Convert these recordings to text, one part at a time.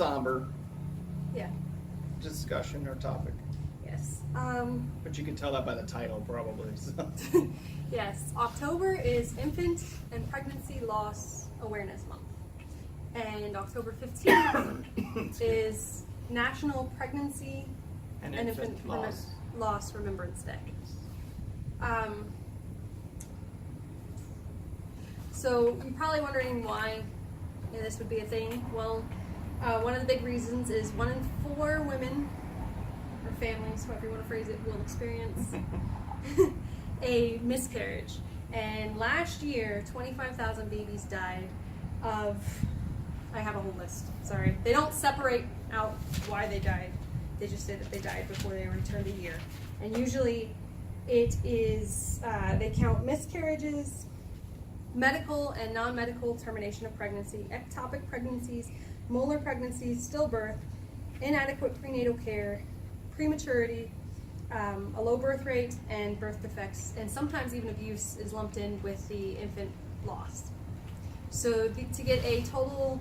somber Yeah. discussion or topic. Yes. But you can tell that by the title, probably. So. Yes. October is Infant and Pregnancy Loss Awareness Month. And October 15th is National Pregnancy and and Infant Loss Remembrance Day. So you're probably wondering why this would be a thing. Well, one of the big reasons is 1 in 4 women, or families, however you want to phrase it, will experience a miscarriage. And last year, 25,000 babies died of, I have a whole list, sorry. They don't separate out why they died. They just say that they died before they returned a year. And usually it is, they count miscarriages, medical and non-medical termination of pregnancy, ectopic pregnancies, molar pregnancies, stillbirth, inadequate prenatal care, prematurity, a low birth rate, and birth defects, and sometimes even abuse is lumped in with the infant loss. So to get a total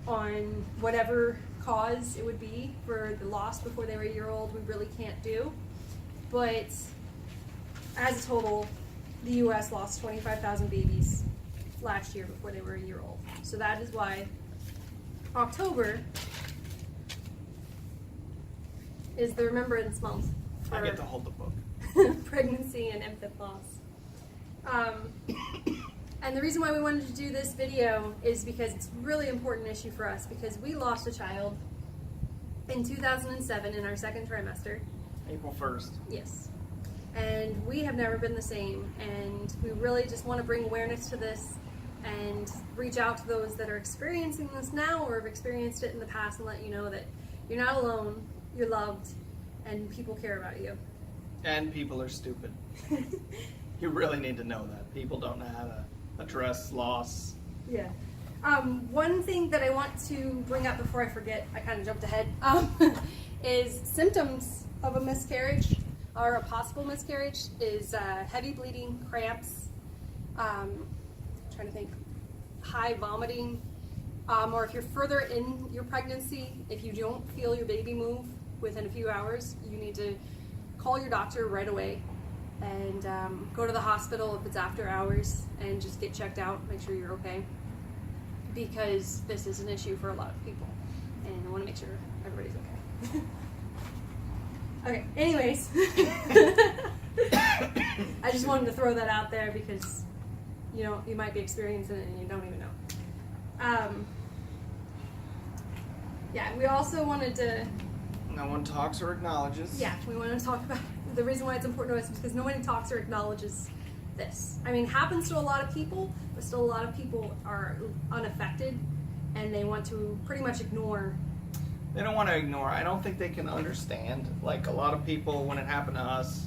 on whatever cause it would be for the loss before they were a year old, we really can't do. But as a total, the U.S. lost 25,000 babies last year before they were a year old. So that is why October is the Remembrance Month for I get to hold the book. pregnancy and infant loss. And the reason why we wanted to do this video is because it's a really important issue for us, because we lost a child in 2007 in our second trimester. April 1st. Yes. And we have never been the same, and we really just want to bring awareness to this and reach out to those that are experiencing this now or have experienced it in the past and let you know that you're not alone, you're loved, and people care about you. And people are stupid. You really need to know that. People don't know how to address loss. Yeah. One thing that I want to bring up before I forget, I kind of jumped ahead, is symptoms of a miscarriage or a possible miscarriage is heavy bleeding, cramps, trying to think, high vomiting, or if you're further in your pregnancy, if you don't feel your baby move within a few hours, you need to call your doctor right away and go to the hospital if it's after hours and just get checked out, make sure you're okay, because this is an issue for a lot of people and I want to make sure everybody's okay. Okay, anyways, I just wanted to throw that out there because you might be experiencing it and you don't even know. Yeah, we also wanted to... No one talks or acknowledges. Yeah, we want to talk about the reason why it's important to us is because nobody talks or acknowledges this. I mean, it happens to a lot of people, but still a lot of people are unaffected and they want to pretty much ignore. They don't want to ignore. I don't think they can understand. Like a lot of people, when it happened to us,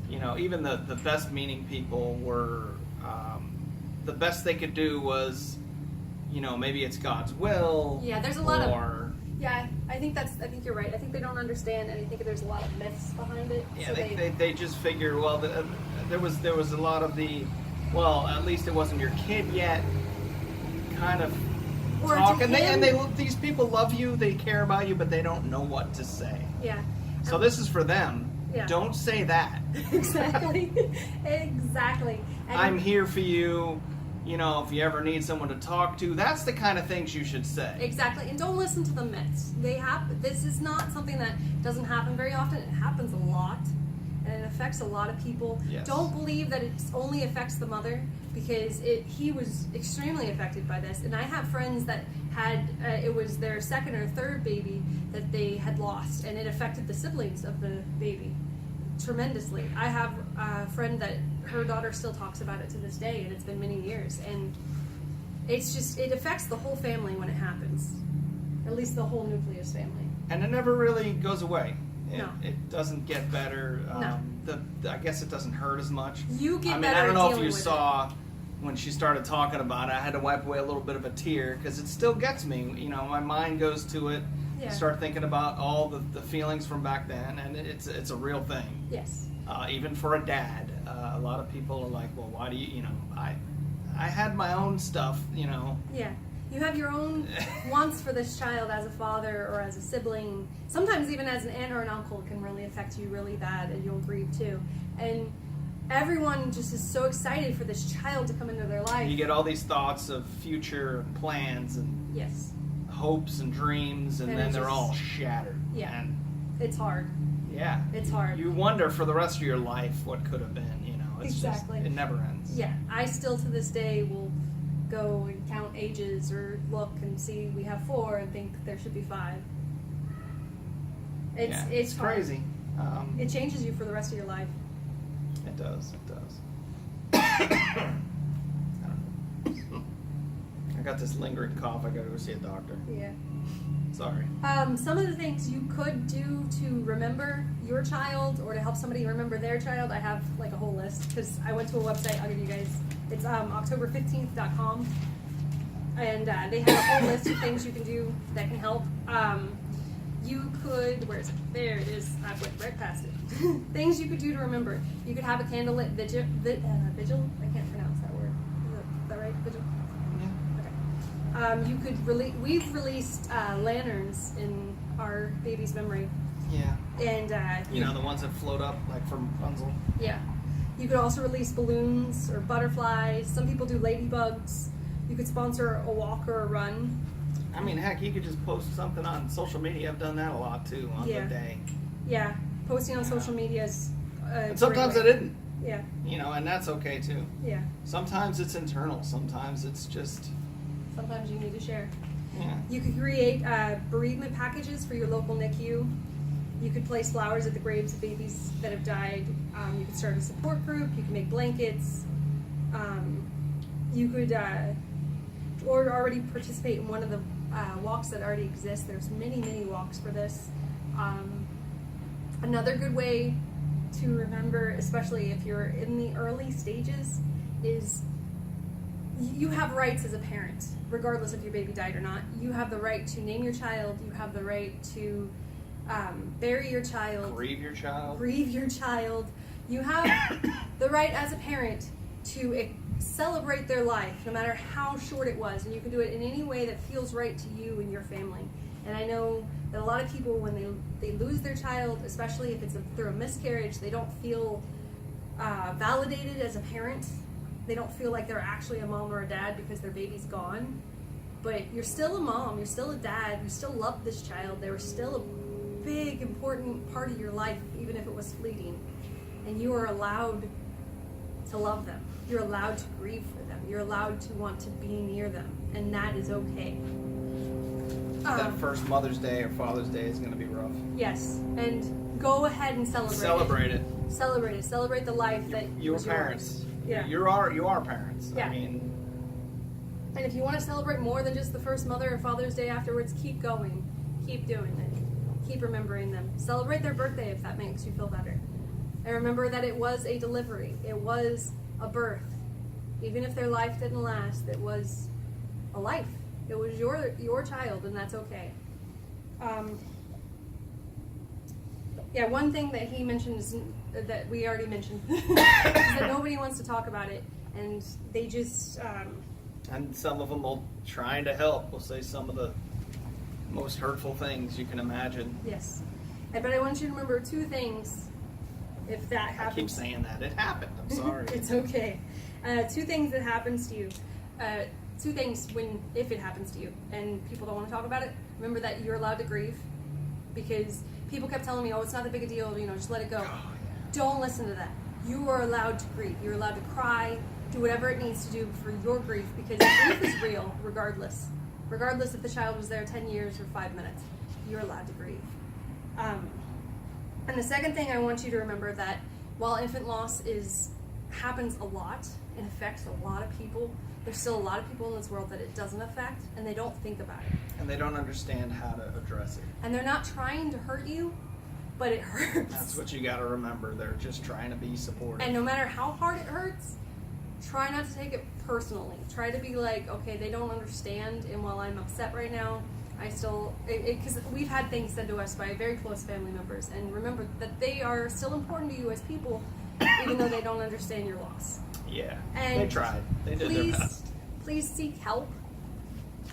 even the best meaning people were, the best they could do was, maybe it's God's will. Yeah, there's a lot of... Yeah, I think you're right. I think they don't understand, and I think there's a lot of myths behind it. Yeah, so they just figure, well, there was a lot of the, well, at least it wasn't your kid yet, kind of talk, and these people love you, they care about you, but they don't know what to say. Yeah. So this is for them. Yeah. Don't say that. Exactly. Exactly. And I'm here for you. If you ever need someone to talk to, that's the kind of things you should say. Exactly, and don't listen to the myths. This is not something that doesn't happen very often. It happens a lot, and it affects a lot of people. Yes. Don't believe that it only affects the mother, because he was extremely affected by this. And I have friends that had, it was their second or third baby that they had lost, and it affected the siblings of the baby tremendously. I have a friend that her daughter still talks about it to this day, and it's been many years, and it affects the whole family when it happens, at least the whole nucleus family. And it never really goes away. No. It doesn't get better. No. I guess it doesn't hurt as much. You get better. I don't know if you with saw when she started talking about it, I had to wipe away a little bit of a tear because it still gets me. My mind goes to it. Yeah. Start thinking about all the feelings from back then, and it's a real thing. Yes. Even for a dad, a lot of people are like, well, why do you I had my own stuff, Yeah. You have your own wants for this child as a father or as a sibling. Sometimes even as an aunt or an uncle can really affect you really bad, and you'll grieve too. And everyone just is so excited for this child to come into their life. You get all these thoughts of future plans and Yes. hopes and dreams, and then they're all shattered. Yeah. And it's hard. yeah. It's hard. You wonder for the rest of your life what could have been, you know. It's Exactly. just, it never ends. Yeah. I still to this day will go and count ages or look and see we have 4 and think there should be 5. It's hard. crazy. It changes you for the rest of your life. It does. I don't know. I got this lingering cough. I gotta go see a doctor. Yeah. Sorry. Some of the things you could do to remember your child or to help somebody remember their child, I have like a whole list because I went to a website. I'll give you guys. It's October15th.com, and they have a whole list of things you can do that can help. You could, where is it? There it is. I went right past it. Things you could do to remember. You could have a candlelit vigil. Vigil? I can't pronounce that word. Is that right? Vigil? Yeah. Okay. You could we've released lanterns in our baby's memory. Yeah. And you know, the ones that float up like from Rapunzel. Yeah. You could also release balloons or butterflies. Some people do ladybugs. You could sponsor a walk or a run. I mean, heck, you could just post something on social media. I've done that a lot too on the day. Yeah, posting on social media is. And sometimes I didn't. Yeah. You know, and that's okay too. Yeah. Sometimes it's internal. Sometimes it's just. Sometimes you need to share. Yeah. You could create bereavement packages for your local NICU. You could place flowers at the graves of babies that have died. You could start a support group. You could make blankets. You could or already participate in one of the walks that already exist. There's many walks for this. Another good way to remember, especially if you're in the early stages, is you have rights as a parent, regardless if your baby died or not. You have the right to name your child. You have the right to bury your child. Grieve your child. Grieve your child. You have the right as a parent to celebrate their life, no matter how short it was. And you can do it in any way that feels right to you and your family. And I know that a lot of people, when they lose their child, especially if it's through a miscarriage, they don't feel validated as a parent. They don't feel like they're actually a mom or a dad because their baby's gone. But you're still a mom, you're still a dad, you still love this child. They were still a big, important part of your life, even if it was fleeting. And you are allowed to love them. You're allowed to grieve for them. You're allowed to want to be near them. And that is okay. That first Mother's Day or Father's Day is going to be rough. Yes. And go ahead and celebrate it. Celebrate it. Celebrate the life that your parents. Yeah. You are parents. Yeah. I mean, and if you want to celebrate more than just the first Mother or Father's Day afterwards, keep going. Keep doing it. Keep remembering them. Celebrate their birthday if that makes you feel better. And remember that it was a delivery. It was a birth. Even if their life didn't last, it was a life. It was your child, and that's okay. Yeah, one thing that he mentioned is that we already mentioned is that nobody wants to talk about it, and they just. And some of them will, trying to help, will say some of the most hurtful things you can imagine. Yes, but I want you to remember 2 things. If that happens, I keep saying that. It happened. I'm sorry. It's okay. 2 things that happens to you. 2 things if it happens to you and people don't want to talk about it. Remember that you're allowed to grieve, because people kept telling me, "Oh, it's not that big a deal. You know, just let it go." Oh, yeah. Don't listen to that. You are allowed to grieve. You're allowed to cry. Do whatever it needs to do for your grief, because grief is real, regardless. Regardless if the child was there 10 years or 5 minutes, you're allowed to grieve. And the second thing I want you to remember, that while infant loss happens a lot and affects a lot of people, there's still a lot of people in this world that it doesn't affect, and they don't think about it. And they don't understand how to address it. And they're not trying to hurt you, but it hurts. That's what you got to remember. They're just trying to be supportive. And no matter how hard it hurts, try not to take it personally. Try to be like, okay, they don't understand, and while I'm upset right now, I still, because we've had things said to us by very close family members, and remember that they are still important to you as people, even though they don't understand your loss. Yeah, And they tried. They did their best. Please seek help.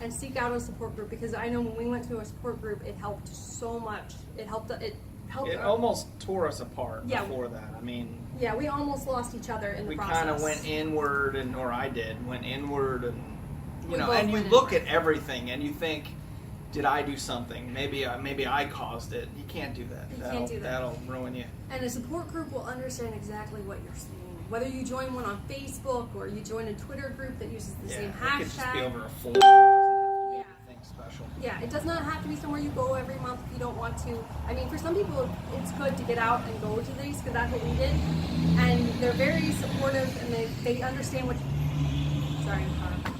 and seek out a support group, because I know when we went to a support group, it helped so much. It helped almost tore us apart Yeah. before that. I mean, yeah, we almost lost each other in the process. We kind of went inward, or I went inward, and We know, both and you went look inward. at everything and you think, did I do something? Maybe I caused it. You can't do that. You can't do that. That'll ruin you. And a support group will understand exactly what you're saying. Whether you join one on Facebook or you join a Twitter group that uses the same It hashtag. could just be over a form. It doesn't have to be Yeah. anything special. Yeah, it does not have to be somewhere you go every month if you don't want to. I mean, for some people, it's good to get out and go to these, because that's what we did. And they're very supportive, and they understand what... Sorry, car.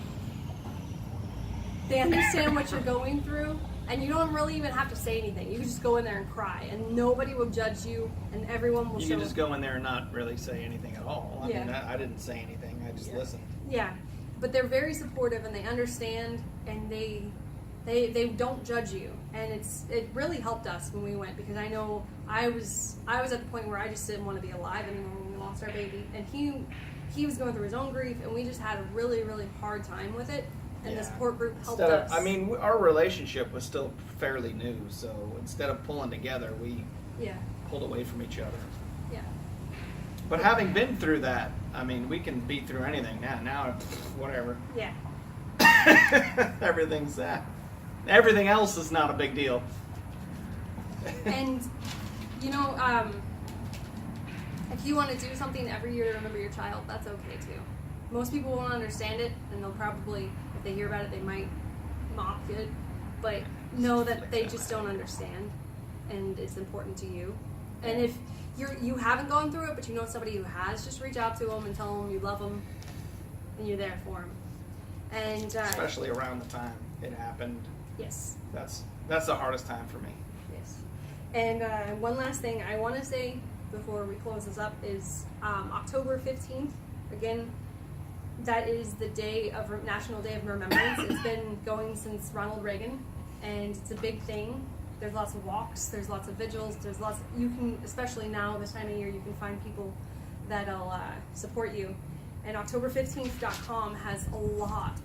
They understand what you're going through, and you don't really even have to say anything. You can just go in there and cry, and nobody will judge you, and everyone will You can just go in there and not really say anything at all. I mean, I didn't say anything. I just listened. Yeah, but they're very supportive, and they understand, and they don't judge you, and it really helped us when we went, because I know I was at the point where I just didn't want to be alive anymore when we lost our baby, and he was going through his own grief, and we just had a really, really hard time with it, and the support group helped us. I mean, our relationship was still fairly new, so instead of pulling together, we pulled away from each other. Yeah. But having been through that, I mean, we can beat through anything now. Now, whatever. Yeah. Everything's that. Everything else is not a big deal. And, you know, if you want to do something every year to remember your child, that's okay too. Most people won't understand it, and they'll probably, if they hear about it, they might mock it. But know that they just don't understand, and it's important to you. And if you haven't gone through it, but you know somebody who has, just reach out to them and tell them you love them, and you're there for them. And especially around the time it happened. Yes. That's the hardest time for me. Yes. And one last thing I want to say before we close this up is October 15th. Again, that is the National Day of Remembrance. It's been going since Ronald Reagan, and it's a big thing. There's lots of walks, there's lots of vigils, you can, especially now, this time of year, you can find people that'll support you. And October15th.com has a lot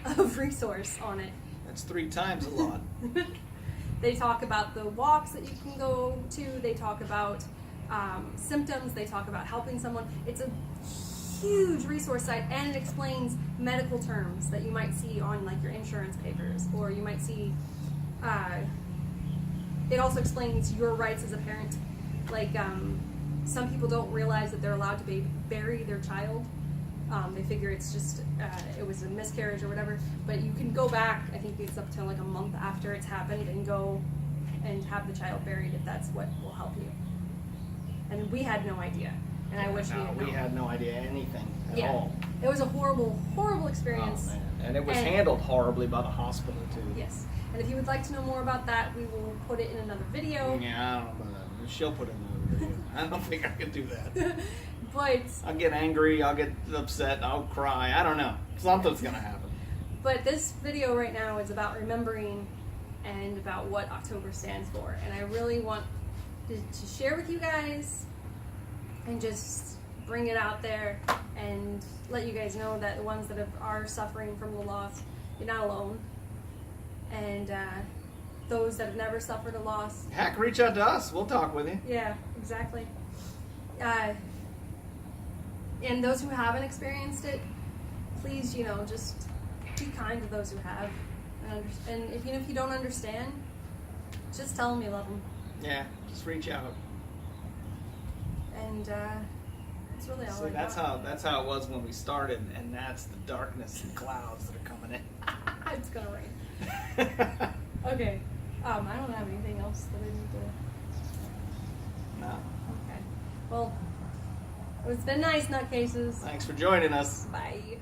of resource on it. That's 3 times a lot. They talk about the walks that you can go to, they talk about symptoms, they talk about helping someone. It's a huge resource site, and it explains medical terms that you might see on like your insurance papers, or you might see it also explains your rights as a parent. Like some people don't realize that they're allowed to bury their child. They figure it's just it was a miscarriage or whatever, but you can go back, I think it's up to like a month after it's happened, and go and have the child buried if that's what will help you. And we had no idea, and I wish we had known. We had no idea anything at all. It was a horrible experience. Oh, man. And it was handled horribly by the hospital too. Yes. And if you would like to know more about that, we will put it in another video. Yeah, I don't know about that. She'll put it in another video. I don't think I could do that. But I'll get angry, I'll get upset, I'll cry. I don't know. Something's going to happen. But this video right now is about remembering and about what October stands for. And I really want to share with you guys and just bring it out there and let you guys know that the ones that are suffering from the loss, you're not alone. And those that have never suffered a loss. Heck, reach out to us. We'll talk with you. Yeah, exactly. And those who haven't experienced it, please, just be kind to those who have. And if you don't understand, just tell them you love them. Yeah, just reach out. And that's really all I got. That's how it was when we started, and that's the darkness and clouds that are coming in. It's gonna rain. Okay. I don't have anything else that I need to. No. Okay. Well, it's been nice, nutcases. Thanks for joining us. Bye.